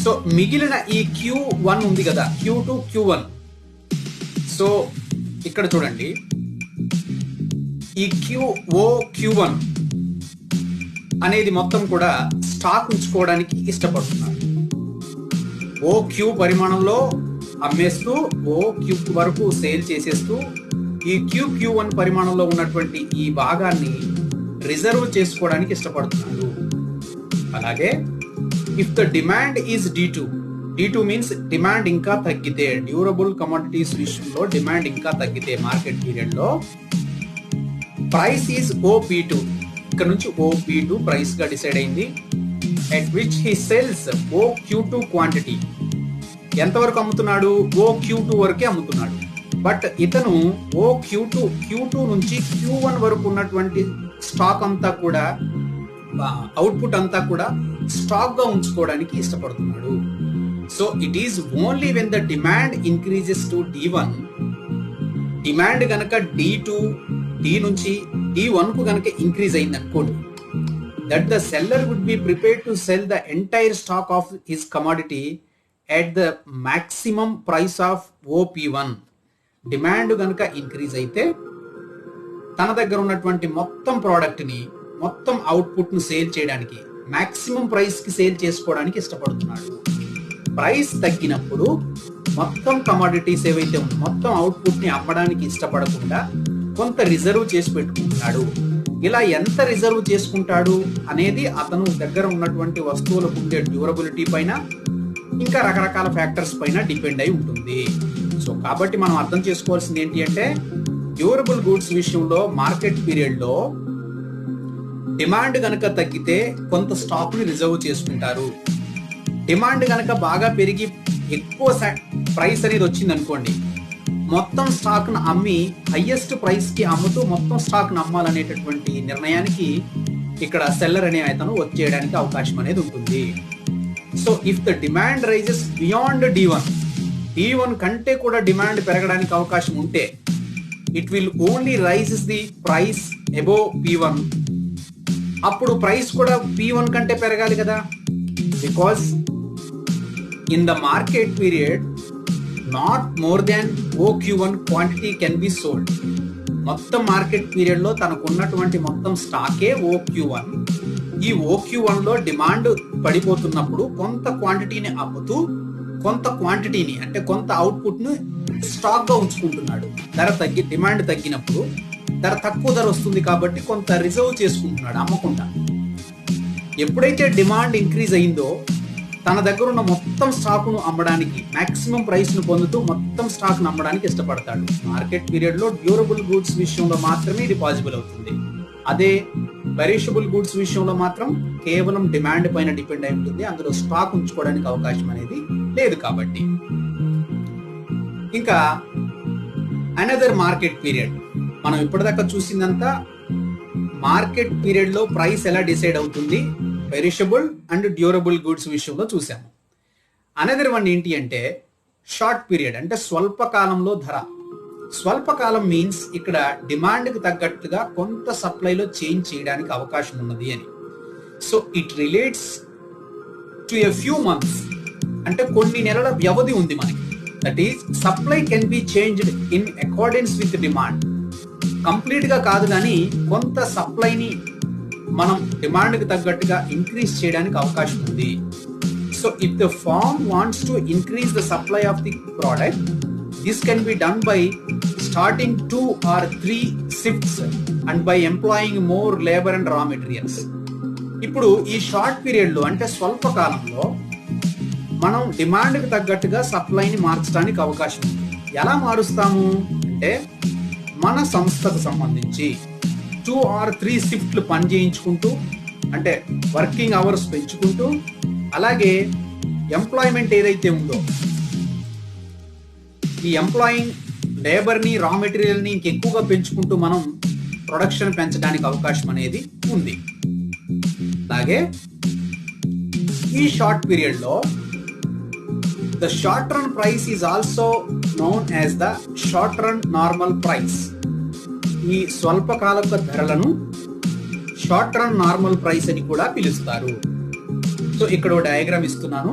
సో మిగిలిన ఈ Q1 ఉంది కదా, Q2 Q1. సో ఇక్కడ చూడండి, ఈ Q1 అనేది మొత్తం కూడా స్టాక్ ఉంచుకోవడానికి ఇష్టపడుతున్నాడు. OQ పరిమాణంలో అమ్మేస్తూ OQ వరకు సేల్ చేసేస్తూ ఈ Q1 పరిమాణంలో ఉన్నటువంటి ఈ భాగాన్ని రిజర్వ్ చేసుకోవడానికి ఇష్టపడుతున్నాడు. అలాగే if the demand is D2 means demand ఇంకా తగ్గితే, డ్యూరబుల్ కమోడిటీస్ విషయంలో డిమాండ్ ఇంకా తగ్గితే మార్కెట్ పీరియడ్ లో ప్రైస్ ఈజ్ OP2, ఇక్కడ నుంచి OP2 ప్రైస్ గా డిసైడ్ అయింది. at which he sells OQ2 quantity. ఎంతవరకు అమ్ముతున్నాడు? OQ2 వరకే అమ్ముతున్నాడు. బట్ ఇతను Q2 నుంచి Q1 వరకు ఉన్నటువంటి స్టాక్ అంతా కూడా, అవుట్పుట్ అంతా కూడా స్టాక్ గా ఉంచుకోవడానికి ఇష్టపడుతున్నాడు. So it is only when the demand increases to D1, demand గనక D నుంచి D1 కు గనక ఇంక్రీజ్ అయింది అనుకోండి, that the seller would be prepared to sell the entire stock of his commodity at the maximum price of OP1. Demand గనక increase అయితే తన దగ్గర ఉన్నటువంటి మొత్తం ప్రోడక్ట్ ని, మొత్తం అవుట్పుట్ ను సేల్ చేయడానికి, మాక్సిమం ప్రైస్ కి సేల్ చేసుకోవడానికి ఇష్టపడుతున్నాడు. ప్రైస్ తగ్గినప్పుడు మొత్తం కమోడిటీస్ ఏవైతే మొత్తం అవుట్పుట్ ని అమ్మడానికి ఇష్టపడకుండా కొంత రిజర్వ్ చేసి పెట్టుకుంటున్నాడు. ఇలా ఎంత రిజర్వ్ చేసుకుంటాడు అనేది అతను దగ్గర ఉన్నటువంటి వస్తువులకు ఉండే డ్యూరబిలిటీ పైన, ఇంకా రకరకాల ఫ్యాక్టర్స్ పైన డిపెండ్ అయి ఉంటుంది. సో కాబట్టి మనం అర్థం చేసుకోవాల్సింది ఏంటి అంటే, డ్యూరబుల్ గూడ్స్ విషయంలో మార్కెట్ పీరియడ్ లో డిమాండ్ గనక తగ్గితే కొంత స్టాక్ ని రిజర్వ్ చేసుకుంటారు. డిమాండ్ గనక బాగా పెరిగి ఎక్కువ ప్రైస్ అనేది వచ్చింది అనుకోండి, మొత్తం స్టాక్ ను అమ్మి హైయెస్ట్ ప్రైస్ కి అమ్ముతూ మొత్తం స్టాక్ ను అమ్మాలనేటటువంటి నిర్ణయానికి ఇక్కడ సెల్లర్ అనే అతను వచ్చేయడానికి అవకాశం అనేది ఉంటుంది. So if the demand rises beyond D1 కంటే కూడా డిమాండ్ పెరగడానికి అవకాశం ఉంటే, it will only rises the price above P1. అప్పుడు ప్రైస్ కూడా P1 కంటే పెరగాలి కదా, because in the market period not more than OQ1 quantity can be sold. మొత్తం మార్కెట్ పీరియడ్ లో తనకు ఉన్నటువంటి మొత్తం స్టాకే OQ1. ఈ OQ1 లో డిమాండ్ పడిపోతున్నప్పుడు కొంత క్వాంటిటీని అమ్ముతూ కొంత క్వాంటిటీని అంటే కొంత అవుట్పుట్ ను స్టాక్ గా ఉంచుకుంటున్నాడు. డిమాండ్ తగ్గినప్పుడు ధర తక్కువ ధర వస్తుంది కాబట్టి కొంత రిజర్వ్ చేసుకుంటున్నాడు అమ్మకుండా. ఎప్పుడైతే డిమాండ్ ఇంక్రీజ్ అయిందో తన దగ్గర ఉన్న మొత్తం స్టాక్ ను అమ్మడానికి, మాక్సిమం ప్రైస్ ను పొందుతూ మొత్తం స్టాక్ ను అమ్మడానికి ఇష్టపడతాడు. మార్కెట్ పీరియడ్ లో డ్యూరబుల్ గూడ్స్ విషయంలో మాత్రమే ఇది పాసిబుల్ అవుతుంది. అదే పెరిషబుల్ గూడ్స్ విషయంలో మాత్రం కేవలం డిమాండ్ పైన డిపెండ్ అయి ఉంటుంది. అందులో స్టాక్ ఉంచుకోవడానికి అవకాశం అనేది లేదు కాబట్టి. ఇంకా అనదర్ మార్కెట్ పీరియడ్, మనం ఇప్పటిదాకా చూసిందంతా మార్కెట్ పీరియడ్ లో ప్రైస్ ఎలా డిసైడ్ అవుతుంది పెరిషబుల్ అండ్ డ్యూరబుల్ గూడ్స్ విషయంలో చూసాము. అనదర్ వన్ ఏంటి అంటే షార్ట్ పీరియడ్, అంటే స్వల్పకాలంలో ధర. స్వల్పకాలం మీన్స్ ఇక్కడ డిమాండ్ కి తగ్గట్టుగా కొంత సప్లైలో చేంజ్ చేయడానికి అవకాశం ఉన్నది అని. So it relates to a few months, అంటే కొన్ని నెలల వ్యవధి ఉంది మనకి. That is supply can be changed in accordance with demand. Complete గా కాదు కానీ కొంత సప్లైని మనం డిమాండ్ కి తగ్గట్టుగా ఇంక్రీజ్ చేయడానికి అవకాశం ఉంది. So if the firm wants to increase the supply of the product, this can be done by starting 2 or 3 shifts and by employing more labour and raw materials. ఇప్పుడు ఈ షార్ట్ పీరియడ్ లో అంటే స్వల్ప కాలంలో మనం డిమాండ్ కి తగ్గట్టుగా సప్లైని మార్చడానికి అవకాశం ఉంది. ఎలా మారుస్తాము అంటే మన సంస్థకు సంబంధించి 2 or 3 షిఫ్ట్లు పని చేయించుకుంటూ, అంటే వర్కింగ్ అవర్స్ పెంచుకుంటూ, అలాగే ఎంప్లాయ్మెంట్ ఏదైతే ఉందో ఈ ఎంప్లాయింగ్ లేబర్ ని రా మెటీరియల్ ని ఇంకెక్కువగా పెంచుకుంటూ మనం ప్రొడక్షన్ పెంచడానికి అవకాశం అనేది ఉంది. అలాగే ఈ షార్ట్ పీరియడ్ లో the short run price is also known as the short run normal price. ఈ స్వల్పకాలక ధరలను షార్ట్ రన్ నార్మల్ ప్రైస్ అని కూడా పిలుస్తారు. సో ఇక్కడ ఒక డయాగ్రామ్ ఇస్తున్నాను.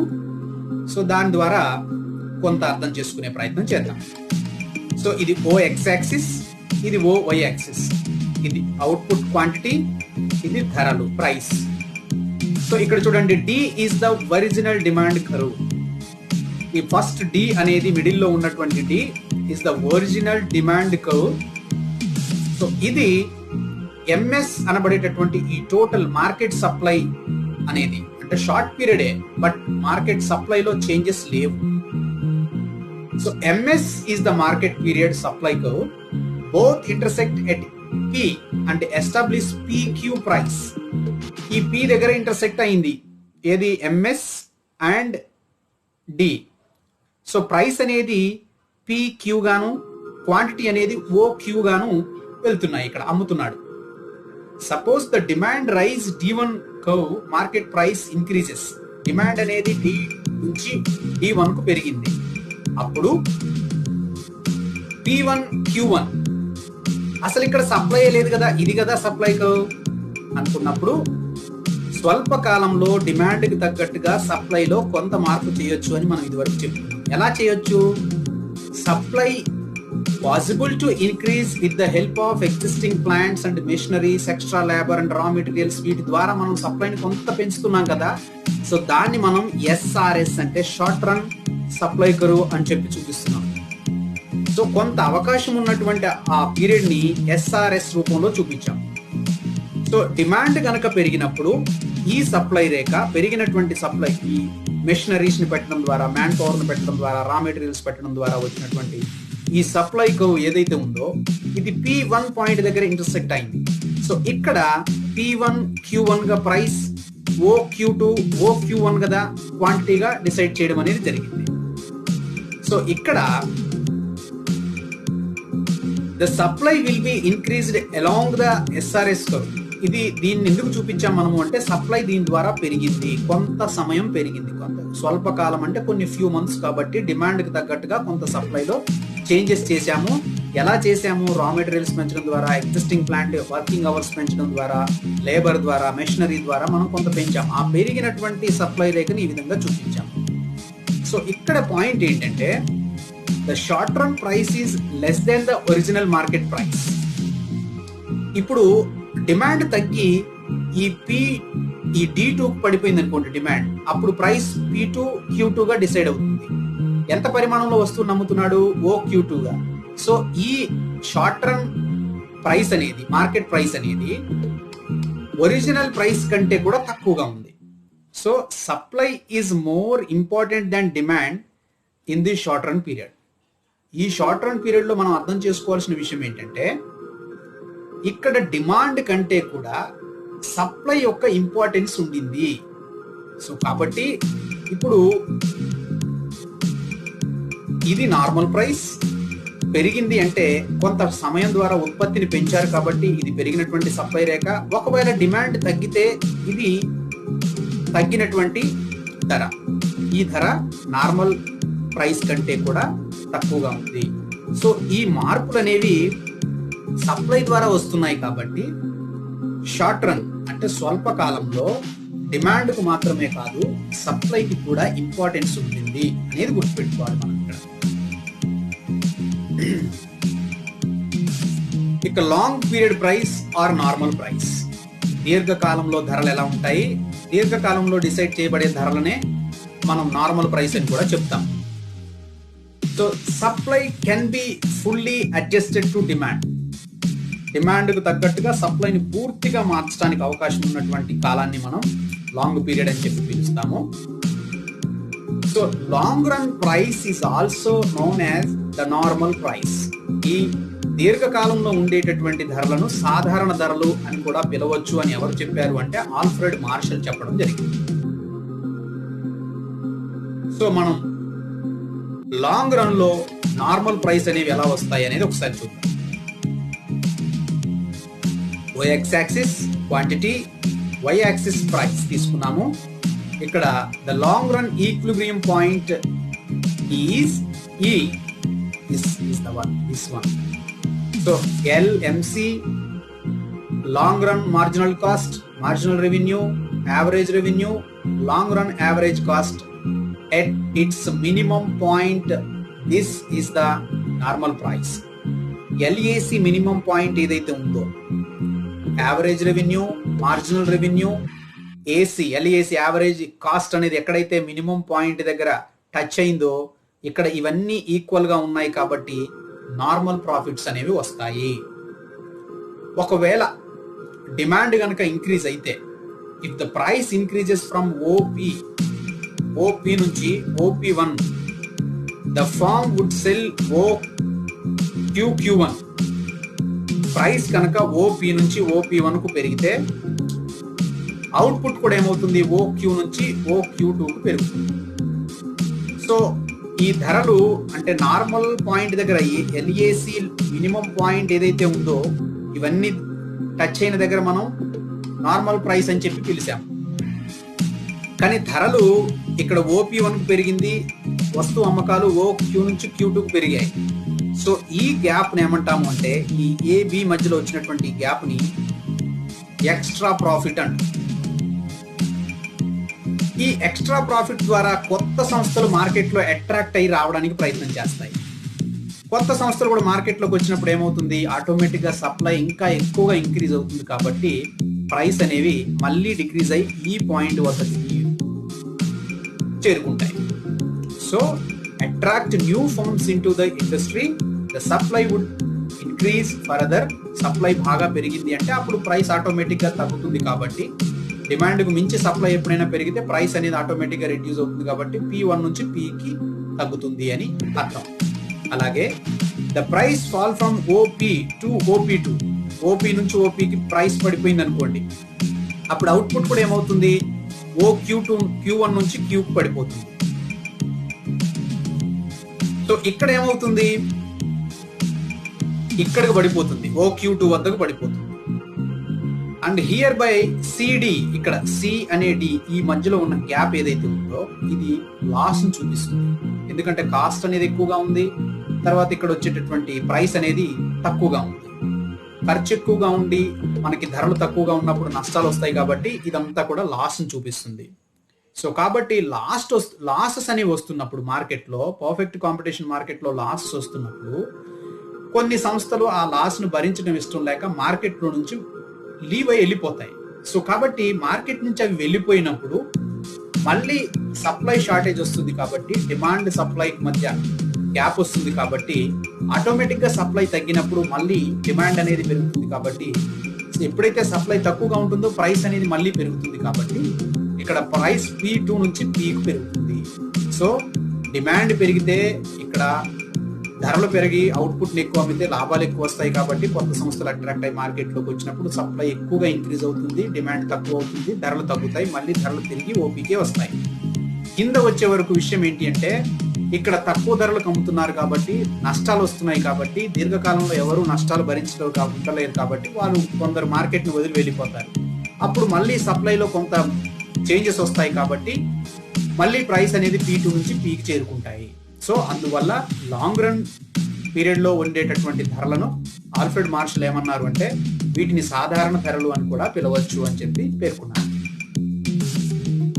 సో దాని ద్వారా కొంత అర్థం చేసుకునే ప్రయత్నం చేద్దాం. సో ఇది OX యాక్సిస్, ఇది OY యాక్సిస్. ఇది అవుట్పుట్ క్వాంటిటీ, ఇది ధరలు ప్రైస్. సో ఇక్కడ చూడండి, D is the original demand curve. ఈ ఫస్ట్ D అనేది మిడిల్ లో ఉన్నటువంటి D is the original demand curve. So ఇది MS అనబడేటటువంటి ఈ టోటల్ మార్కెట్ సప్లై అనేది, అంటే షార్ట్ పీరియడే బట్ మార్కెట్ సప్లైలో చేంజెస్ లేవు. So MS is the market period supply curve. Both intersect at P and establish PQ price. ఈ P దగ్గర intersect అయింది ఏది MS and D. So price అనేది PQ గాను, quantity అనేది OQ గాను వెళ్తున్నాయి, ఇక్కడ అమ్ముతున్నాడు. Suppose the demand rise D1 curve, market price increases. Demand అనేది D నుంచి D1 కు పెరిగింది. అప్పుడు P1 Q1, అసలు ఇక్కడ సప్లై లేదు కదా, ఇది కదా సప్లై కర్వ్ అనుకున్నప్పుడు స్వల్ప కాలంలో డిమాండ్ కి తగ్గట్టుగా సప్లైలో కొంత మార్పు చేయొచ్చు అని మనం ఇదివరకు చెప్పుకున్నాం. ఎలా చేయొచ్చు? Supply possible to increase with the help of existing plants and machineries, extra labour and raw materials. వీటి ద్వారా మనం సప్లైని కొంత పెంచుతున్నాం కదా. సో దాన్ని మనం SRS అంటే షార్ట్ రన్ సప్లై కర్వ్ అని చెప్పి చూపిస్తున్నాం. సో కొంత అవకాశం ఉన్నటువంటి ఆ పీరియడ్ ని SRS రూపంలో చూపించాం. సో డిమాండ్ కనుక పెరిగినప్పుడు ఈ సప్లై రేఖ పెరిగినటువంటి సప్లై, ఈ మెషినరీస్ ని పెట్టడం ద్వారా, మ్యాన్ పవర్ ని పెట్టడం ద్వారా, రా మెటీరియల్స్ పెట్టడం ద్వారా వచ్చినటువంటి ఈ సప్లై కర్వ్ ఏదైతే ఉందో ఇది P1 పాయింట్ దగ్గర ఇంటర్సెక్ట్ అయింది. సో ఇక్కడ P1 Q1 గా ప్రైస్, OQ2 OQ1 కదా క్వాంటిటీగా డిసైడ్ చేయడం అనేది జరిగింది. సో ఇక్కడ the supply will be increased along the SRS curve. దీన్ని ఎందుకు చూపించాం మనము అంటే సప్లై దీని ద్వారా పెరిగింది, కొంత సమయం పెరిగింది, కొంత స్వల్పకాలం అంటే కొన్ని ఫ్యూ మంత్స్ కాబట్టి డిమాండ్ కి తగ్గట్టుగా కొంత సప్లైలో చేంజెస్ చేశాము. ఎలా చేశాము? రా మెటీరియల్స్ పెంచడం ద్వారా, ఎగ్జిస్టింగ్ ప్లాంట్ వర్కింగ్ అవర్స్ పెంచడం ద్వారా, లేబర్ ద్వారా, మెషినరీ ద్వారా మనం కొంత పెంచాము. ఆ పెరిగినటువంటి సప్లై రేఖని ఈ విధంగా చూపించాము. సో ఇక్కడ పాయింట్ ఏంటంటే the short run price is less than the original market price. ఇప్పుడు డిమాండ్ తగ్గి ఈ D2 పడిపోయింది అనుకోండి డిమాండ్, అప్పుడు ప్రైస్ P2 Q2 గా డిసైడ్ అవుతుంది. ఎంత పరిమాణంలో వస్తువును అమ్ముతున్నాడు? OQ2 గా. సో ఈ షార్ట్ రన్ ప్రైస్ అనేది, మార్కెట్ ప్రైస్ అనేది ఒరిజినల్ ప్రైస్ కంటే కూడా తక్కువగా ఉంది. So supply is more important than demand in the short run period. ఈ షార్ట్ రన్ పీరియడ్ లో మనం అర్థం చేసుకోవాల్సిన విషయం ఏంటంటే, ఇక్కడ డిమాండ్ కంటే కూడా సప్లై యొక్క ఇంపార్టెన్స్ ఉండింది. సో కాబట్టి ఇప్పుడు ఇది నార్మల్ ప్రైస్ పెరిగింది అంటే కొంత సమయం ద్వారా ఉత్పత్తిని పెంచారు కాబట్టి ఇది పెరిగినటువంటి సప్లై రేఖ. ఒకవేళ డిమాండ్ తగ్గితే ఇది తగ్గినటువంటి ధర. ఈ ధర నార్మల్ ప్రైస్ కంటే కూడా తక్కువగా ఉంది. సో ఈ మార్పులు అనేవి సప్లై ద్వారా వస్తున్నాయి కాబట్టి షార్ట్ రన్ అంటే స్వల్ప కాలంలో డిమాండ్ కు మాత్రమే కాదు సప్లైకి కూడా ఇంపార్టెన్స్ ఉంటుంది అనేది గుర్తుపెట్టుకోవాలి మనం ఇక్కడ. ఇక long period price or normal price, దీర్ఘకాలంలో ధరలు ఎలా ఉంటాయి? దీర్ఘకాలంలో డిసైడ్ చేయబడే ధరలనే మనం నార్మల్ ప్రైస్ అని కూడా చెప్తాం. So supply can be fully adjusted to demand. డిమాండ్కు తగ్గట్టుగా సప్లైని పూర్తిగా మార్చడానికి అవకాశం ఉన్నటువంటి కాలాన్ని మనం లాంగ్ పీరియడ్ అని చెప్పి పిలుస్తాము. So long run price is also known as the normal price. ఈ దీర్ఘకాలంలో ఉండేటటువంటి ధరలను సాధారణ ధరలు అని కూడా పిలవచ్చు అని ఎవరు చెప్పారు అంటే ఆల్ఫ్రెడ్ మార్షల్ చెప్పడం జరిగింది. సో మనం లాంగ్ రన్ లో నార్మల్ ప్రైస్ అనేవి ఎలా వస్తాయి అనేది ఒకసారి చూద్దాం. X axis quantity, Y axis price తీసుకున్నాము. ఇక్కడ the long run equilibrium point is this one. So LMC, long run marginal cost, marginal revenue, average revenue, long run average cost at its minimum point. This is the normal price. LAC minimum point ఏదైతే ఉందో, average revenue, marginal revenue, LAC average cost అనేది ఎక్కడైతే minimum point దగ్గర touch అయిందో ఇక్కడ ఇవన్నీ equal గా ఉన్నాయి కాబట్టి నార్మల్ ప్రాఫిట్స్ అనేవి వస్తాయి. ఒకవేళ డిమాండ్ కనుక ఇంక్రీజ్ అయితే, if the price increases from OP నుంచి OP1, the firm would sell OQ1. Price కనుక OP నుంచి OP1 కు పెరిగితే అవుట్పుట్ కూడా ఏమవుతుంది? OQ నుంచి OQ2 కు పెరుగుతుంది. సో ఈ ధరలు అంటే నార్మల్ పాయింట్ దగ్గర LAC మినిమం పాయింట్ ఏదైతే ఉందో ఇవన్నీ టచ్ అయిన దగ్గర మనం నార్మల్ ప్రైస్ అని చెప్పి పిలిచాం. కానీ ధరలు ఇక్కడ OP1 కు పెరిగింది, వస్తువు అమ్మకాలు OQ నుంచి Q2 కు పెరిగాయి. సో ఈ గ్యాప్ ని ఏమంటాము అంటే, ఈ AB మధ్యలో వచ్చినటువంటి గ్యాప్ ని ఎక్స్ట్రా ప్రాఫిట్ అంట. ఈ ఎక్స్ట్రా ప్రాఫిట్ ద్వారా కొత్త సంస్థలు మార్కెట్ లో అట్రాక్ట్ అయ్యి రావడానికి ప్రయత్నం చేస్తాయి. కొత్త సంస్థలు కూడా మార్కెట్ లోకి వచ్చినప్పుడు ఏమవుతుంది? ఆటోమేటిక్ గా సప్లై ఇంకా ఎక్కువగా ఇంక్రీజ్ అవుతుంది కాబట్టి ప్రైస్ అనేవి మళ్ళీ డిక్రీజ్ అయ్యి ఈ పాయింట్ వద్దకి చేరుకుంటాయి. So attract new firms into the industry, the supply would increase further. Supply బాగా పెరిగింది అంటే అప్పుడు ప్రైస్ ఆటోమేటిక్ గా తగ్గుతుంది కాబట్టి, డిమాండ్ కు మించి సప్లై ఎప్పుడైనా పెరిగితే ప్రైస్ అనేది ఆటోమేటిక్ గా రిడ్యూస్ అవుతుంది కాబట్టి P1 నుంచి P కి తగ్గుతుంది అని అర్థం. అలాగే the price fall from OP to OP2, OP నుంచి OP కి ప్రైస్ పడిపోయింది అనుకోండి, అప్పుడు అవుట్పుట్ కూడా ఏమవుతుంది? Q1 నుంచి Q కు పడిపోతుంది. సో ఇక్కడ ఏమవుతుంది? ఇక్కడికి పడిపోతుంది, OQ2 వద్దకు పడిపోతుంది. అండ్ హియర్ బై CD, ఇక్కడ C అనే D ఈ మధ్యలో ఉన్న గ్యాప్ ఏదైతే ఉందో ఇది లాస్ ని చూపిస్తుంది. ఎందుకంటే కాస్ట్ అనేది ఎక్కువగా ఉంది, తర్వాత ఇక్కడ వచ్చేటటువంటి ప్రైస్ అనేది తక్కువగా ఉంది. ఖర్చు ఎక్కువగా ఉండి మనకి ధరలు తక్కువగా ఉన్నప్పుడు నష్టాలు వస్తాయి కాబట్టి ఇదంతా కూడా లాస్ ని చూపిస్తుంది. సో కాబట్టి లాసెస్ అనేవి వస్తున్నప్పుడు మార్కెట్లో, పర్ఫెక్ట్ కాంపిటీషన్ మార్కెట్లో లాసెస్ వస్తున్నప్పుడు కొన్ని సంస్థలు ఆ లాస్ ను భరించడం ఇష్టం లేక మార్కెట్ లో నుంచి లీవ్ అయి వెళ్ళిపోతాయి. సో కాబట్టి మార్కెట్ నుంచి అవి వెళ్ళిపోయినప్పుడు మళ్ళీ సప్లై షార్టేజ్ వస్తుంది కాబట్టి, డిమాండ్ సప్లై మధ్య గ్యాప్ వస్తుంది కాబట్టి ఆటోమేటిక్ గా సప్లై తగ్గినప్పుడు మళ్ళీ డిమాండ్ అనేది పెరుగుతుంది కాబట్టి, ఎప్పుడైతే సప్లై తక్కువగా ఉంటుందో ప్రైస్ అనేది మళ్ళీ పెరుగుతుంది కాబట్టి ఇక్కడ ప్రైస్ P2 నుంచి P పెరుగుతుంది. సో డిమాండ్ పెరిగితే ఇక్కడ ధరలు పెరిగి అవుట్పుట్ ఎక్కువ అమ్మితే లాభాలు ఎక్కువ వస్తాయి కాబట్టి కొత్త సంస్థలు అట్రాక్ట్ అయ్యి మార్కెట్ లోకి వచ్చినప్పుడు సప్లై ఎక్కువగా ఇంక్రీజ్ అవుతుంది, డిమాండ్ తక్కువ అవుతుంది, ధరలు తగ్గుతాయి, మళ్ళీ ధరలు తిరిగి ఓపీకే వస్తాయి. కింద వచ్చే వరకు విషయం ఏంటి అంటే ఇక్కడ తక్కువ ధరలకు అమ్ముతున్నారు కాబట్టి నష్టాలు వస్తున్నాయి కాబట్టి దీర్ఘకాలంలో ఎవరు నష్టాలు భరించలేరు కాబట్టి వాళ్ళు కొందరు మార్కెట్ ని వదిలి వెళ్ళిపోతారు. అప్పుడు మళ్ళీ సప్లైలో కొంత చేంజెస్ వస్తాయి కాబట్టి మళ్ళీ ప్రైస్ అనేది P2 నుంచి Pకి చేరుకుంటాయి. సో అందువల్ల లాంగ్ రన్ పీరియడ్ లో ఉండేటటువంటి ధరలను ఆల్ఫ్రెడ్ మార్షల్ ఏమన్నారు అంటే వీటిని సాధారణ ధరలు అని కూడా పిలవచ్చు అని చెప్పి పేర్కొన్నారు.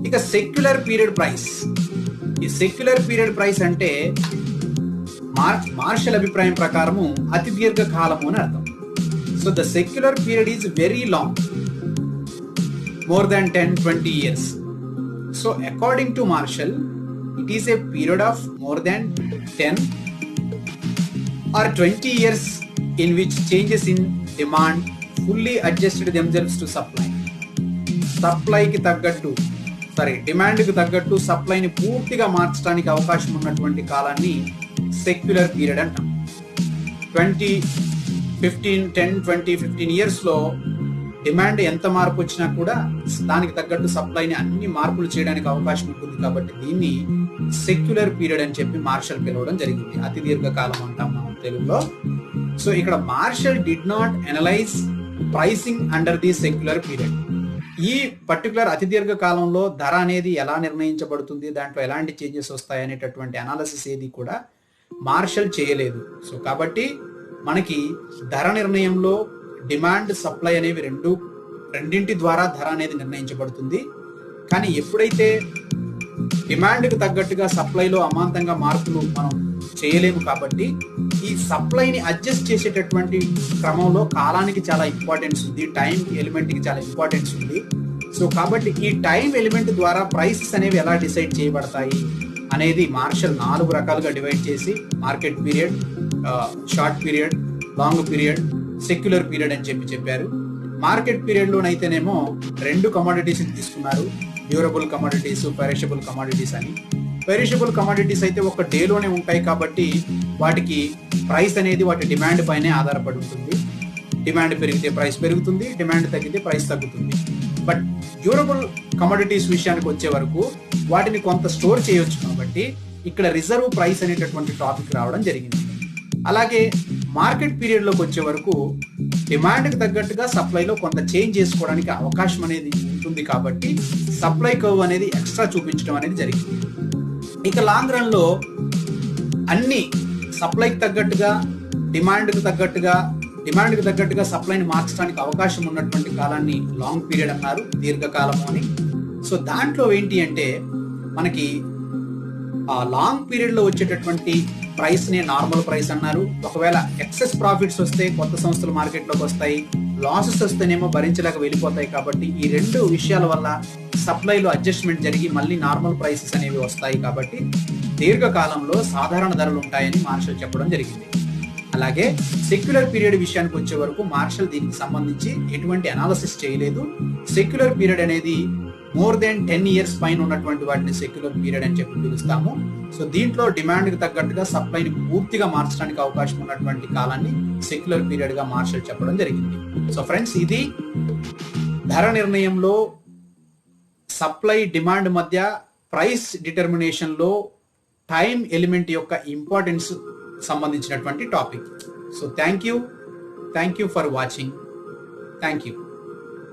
ఇక సెక్యులర్ పీరియడ్ ప్రైస్. ఈ సెక్యులర్ పీరియడ్ ప్రైస్ అంటే మార్షల్ అభిప్రాయం ప్రకారము అతి దీర్ఘ కాలము అని అర్థం. So the secular period is very long, more than 10-20 years. So according to Marshall, it is a period of more than 10 or 20 years in which changes in demand fully adjusted themselves to supply. Demand కి తగ్గట్టు సప్లైని పూర్తిగా మార్చడానికి అవకాశం ఉన్నటువంటి కాలాన్ని secular period అంటాం. 10-15 years లో demand ఎంత మార్పు వచ్చినా కూడా దానికి తగ్గట్టు సప్లైని అన్ని మార్పులు చేయడానికి అవకాశం ఉంటుంది కాబట్టి దీన్ని సెక్యులర్ పీరియడ్ అని చెప్పి మార్షల్ పిలవడం జరిగింది. అతి దీర్ఘకాలం అంటాం మనం తెలుగులో. సో ఇక్కడ Marshall did not analyse pricing under the secular period. ఈ పర్టికులర్ అతి దీర్ఘ కాలంలో ధర అనేది ఎలా నిర్ణయించబడుతుంది, దాంట్లో ఎలాంటి చేంజెస్ వస్తాయి అనేటటువంటి అనాలిసిస్ ఏది కూడా మార్షల్ చేయలేదు. సో కాబట్టి మనకి ధర నిర్ణయంలో డిమాండ్ సప్లై అనేవి రెండింటి ద్వారా ధర అనేది నిర్ణయించబడుతుంది. కానీ ఎప్పుడైతే డిమాండ్కి తగ్గట్టుగా సప్లైలో అమాంతంగా మార్పులు మనం చేయలేము కాబట్టి ఈ సప్లైని అడ్జస్ట్ చేసేటటువంటి క్రమంలో కాలానికి చాలా ఇంపార్టెన్స్ ఉంది, టైం ఎలిమెంట్కి చాలా ఇంపార్టెన్స్ ఉంది. సో కాబట్టి ఈ టైం ఎలిమెంట్ ద్వారా ప్రైసెస్ అనేవి ఎలా డిసైడ్ చేయబడతాయి అనేది మార్షల్ 4 రకాలుగా డివైడ్ చేసి market period, short period, long period, secular period అని చెప్పారు. మార్కెట్ పీరియడ్ లోనైతేనేమో 2 కమోడిటీస్ తీసుకున్నారు, డ్యూరబుల్ కమోడిటీస్, పెరిషబుల్ కమోడిటీస్ అని. పెరిషబుల్ కమోడిటీస్ అయితే ఒక డేలోనే ఉంటాయి కాబట్టి వాటికి ప్రైస్ అనేది వాటి డిమాండ్ పైనే ఆధారపడి ఉంటుంది. డిమాండ్ పెరిగితే ప్రైస్ పెరుగుతుంది, డిమాండ్ తగ్గితే ప్రైస్ తగ్గుతుంది. బట్ డ్యూరబుల్ కమోడిటీస్ విషయానికి వచ్చే వరకు వాటిని కొంత స్టోర్ చేయొచ్చు కాబట్టి ఇక్కడ రిజర్వ్ ప్రైస్ అనేటటువంటి టాపిక్ రావడం జరిగింది. అలాగే మార్కెట్ పీరియడ్ లోకి వచ్చే వరకు డిమాండ్కి తగ్గట్టుగా సప్లైలో కొంత చేంజ్ చేసుకోవడానికి అవకాశం అనేది ఉంటుంది కాబట్టి సప్లై కర్వ్ అనేది ఎక్స్ట్రా చూపించడం అనేది జరిగింది. ఇక లాంగ్ రన్ లో అన్ని సప్లైకి తగ్గట్టుగా డిమాండ్కి తగ్గట్టుగా సప్లైని మార్చడానికి అవకాశం ఉన్నటువంటి కాలాన్ని లాంగ్ పీరియడ్ అన్నారు, దీర్ఘకాలము అని. సో దాంట్లో ఏంటి అంటే మనకి ఆ లాంగ్ పీరియడ్ లో వచ్చేటటువంటి ప్రైస్ నే నార్మల్ ప్రైస్ అన్నారు. ఒకవేళ ఎక్సెస్ ప్రాఫిట్స్ వస్తే కొత్త సంస్థలు మార్కెట్ లోకి వస్తాయి, లాసెస్ వస్తేనేమో భరించలేక వెళ్ళిపోతాయి. కాబట్టి ఈ 2 విషయాల వల్ల సప్లైలో అడ్జస్ట్మెంట్ జరిగి మళ్ళీ నార్మల్ ప్రైసెస్ అనేవి వస్తాయి. కాబట్టి దీర్ఘకాలంలో సాధారణ ధరలు ఉంటాయని మార్షల్ చెప్పడం జరిగింది. అలాగే సెక్యులర్ పీరియడ్ విషయానికి వచ్చే వరకు మార్షల్ దీనికి సంబంధించి ఎటువంటి అనాలిసిస్ చేయలేదు. సెక్యులర్ పీరియడ్ అనేది more than 10 years పైన ఉన్నటువంటి వాటిని సెక్యులర్ పీరియడ్ అని చెప్పి పిలుస్తాము. సో దీంట్లో డిమాండ్కి తగ్గట్టుగా సప్లైని పూర్తిగా మార్చడానికి అవకాశం ఉన్నటువంటి కాలాన్ని సెక్యులర్ పీరియడ్ గా మార్షల్ చెప్పడం జరిగింది. సో ఫ్రెండ్స్, ఇది ధర నిర్ణయంలో సప్లై డిమాండ్ మధ్య ప్రైస్ డిటర్మినేషన్ లో టైం ఎలిమెంట్ యొక్క ఇంపార్టెన్స్ సంబంధించినటువంటి topic. So thank you for watching. Thank you.